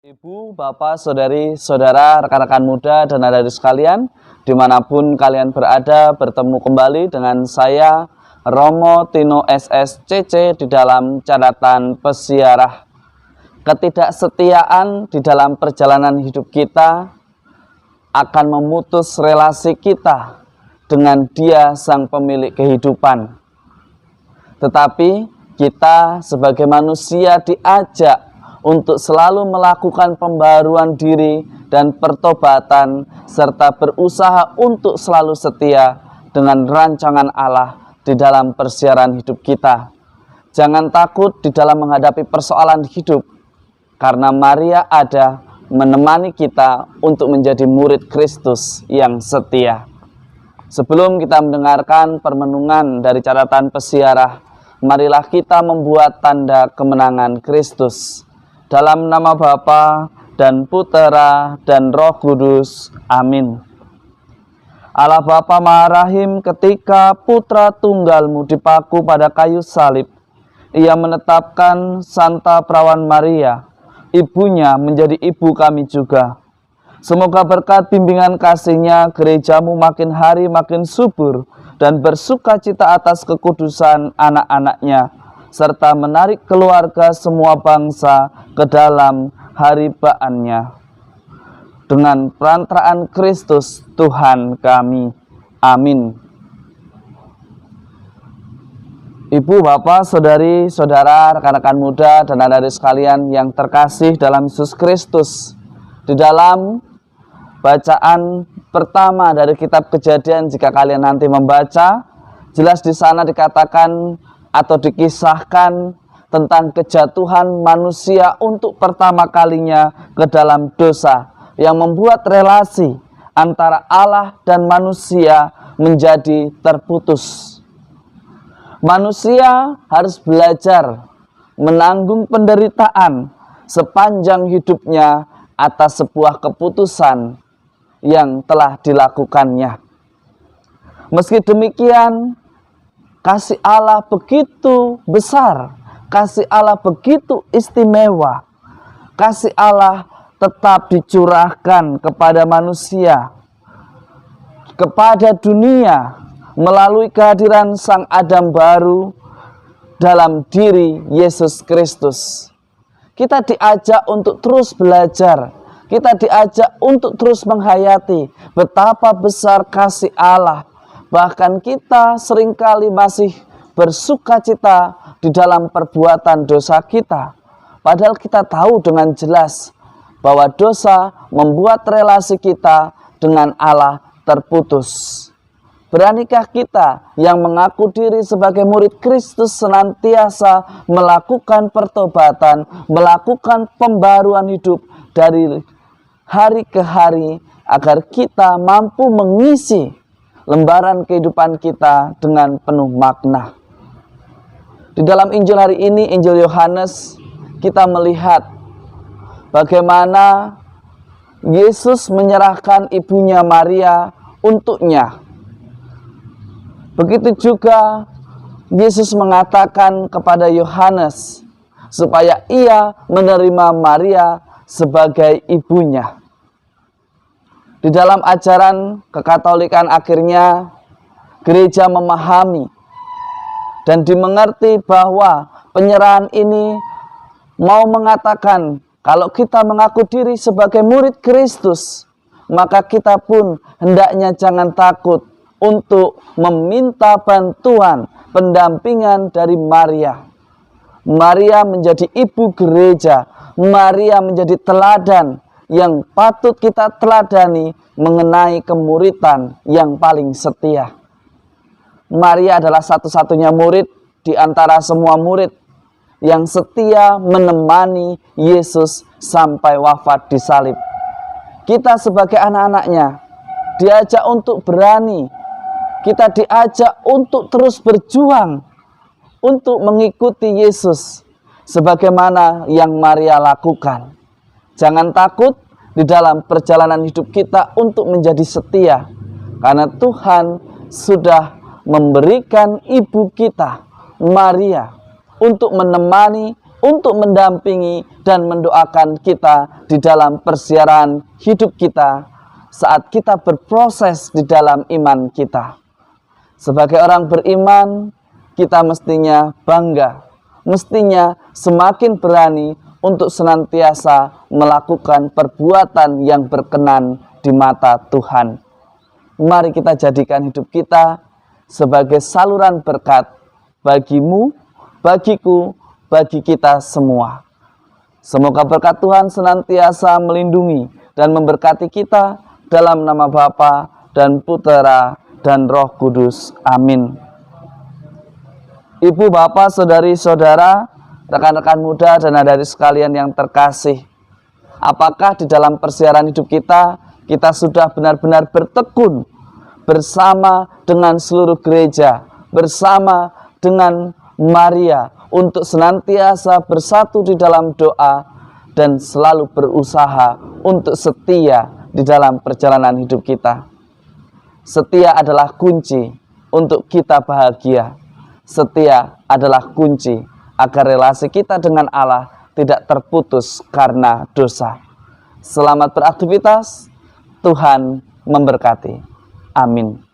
Ibu, bapak, saudari, saudara, rekan-rekan muda, dan adik-adik sekalian, dimanapun kalian berada, bertemu kembali dengan saya, Romo Tino SSCC, di dalam catatan pesiarah. Ketidaksetiaan di dalam perjalanan hidup kita akan memutus relasi kita dengan Dia, Sang Pemilik kehidupan. Tetapi kita sebagai manusia diajak untuk selalu melakukan pembaruan diri dan pertobatan, serta berusaha untuk selalu setia dengan rancangan Allah di dalam persiaran hidup kita. Jangan takut di dalam menghadapi persoalan hidup, karena Maria ada menemani kita untuk menjadi murid Kristus yang setia. Sebelum kita mendengarkan permenungan dari catatan pesiarah, marilah kita membuat tanda kemenangan Kristus. Dalam nama Bapa dan Putera dan Roh Kudus. Amin. Allah Bapa Maha Rahim, ketika Putra Tunggal-Mu dipaku pada kayu salib, Ia menetapkan Santa Perawan Maria, ibunya, menjadi ibu kami juga. Semoga berkat bimbingan kasih-Nya, gereja-Mu makin hari makin subur dan bersukacita atas kekudusan anak-anak-Nya, serta menarik keluarga semua bangsa ke dalam haribaannya. Dengan perantaraan Kristus Tuhan kami. Amin. Ibu, bapak, saudari, saudara, rekan-rekan muda, dan adik-adik sekalian yang terkasih dalam Yesus Kristus, di dalam bacaan pertama dari kitab Kejadian, jika kalian nanti membaca, jelas di sana dikatakan atau dikisahkan tentang kejatuhan manusia untuk pertama kalinya ke dalam dosa, yang membuat relasi antara Allah dan manusia menjadi terputus. Manusia harus belajar menanggung penderitaan sepanjang hidupnya atas sebuah keputusan yang telah dilakukannya. Meski demikian, kasih Allah begitu besar, kasih Allah begitu istimewa, kasih Allah tetap dicurahkan kepada manusia, kepada dunia, melalui kehadiran Sang Adam baru dalam diri Yesus Kristus. Kita diajak untuk terus belajar, kita diajak untuk terus menghayati betapa besar kasih Allah. Bahkan kita seringkali masih bersukacita di dalam perbuatan dosa kita. Padahal kita tahu dengan jelas bahwa dosa membuat relasi kita dengan Allah terputus. Beranikah kita yang mengaku diri sebagai murid Kristus senantiasa melakukan pertobatan, melakukan pembaruan hidup dari hari ke hari, agar kita mampu mengisi lembaran kehidupan kita dengan penuh makna. Di dalam Injil hari ini, Injil Yohanes, kita melihat bagaimana Yesus menyerahkan ibunya Maria untuknya. Begitu juga Yesus mengatakan kepada Yohanes supaya ia menerima Maria sebagai ibunya. Di dalam ajaran kekatolikan akhirnya gereja memahami dan dimengerti bahwa penyerahan ini mau mengatakan kalau kita mengaku diri sebagai murid Kristus, maka kita pun hendaknya jangan takut untuk meminta bantuan, pendampingan dari Maria. Maria menjadi ibu gereja, Maria menjadi teladan yang patut kita teladani mengenai kemuritan yang paling setia. Maria adalah satu-satunya murid di antara semua murid yang setia menemani Yesus sampai wafat di salib. Kita sebagai anak-anaknya diajak untuk berani, kita diajak untuk terus berjuang untuk mengikuti Yesus sebagaimana yang Maria lakukan. Jangan takut di dalam perjalanan hidup kita untuk menjadi setia, karena Tuhan sudah memberikan ibu kita, Maria, untuk menemani untuk mendampingi dan mendoakan kita di dalam persiaran hidup kita saat kita berproses di dalam iman kita. Sebagai orang beriman, kita mestinya bangga, mestinya semakin berani untuk senantiasa melakukan perbuatan yang berkenan di mata Tuhan. Mari kita jadikan hidup kita sebagai saluran berkat bagimu, bagiku, bagi kita semua. Semoga berkat Tuhan senantiasa melindungi dan memberkati kita dalam nama Bapa dan Putera dan Roh Kudus. Amin. Ibu, bapak, saudari-saudara, rekan-rekan muda dan adik-adik sekalian yang terkasih, apakah di dalam persiaran hidup kita sudah benar-benar bertekun bersama dengan seluruh gereja, bersama dengan Maria, untuk senantiasa bersatu di dalam doa dan selalu berusaha untuk setia di dalam perjalanan hidup kita? Setia adalah kunci untuk kita bahagia. Setia adalah kunci agar relasi kita dengan Allah tidak terputus karena dosa. Selamat beraktivitas, Tuhan memberkati. Amin.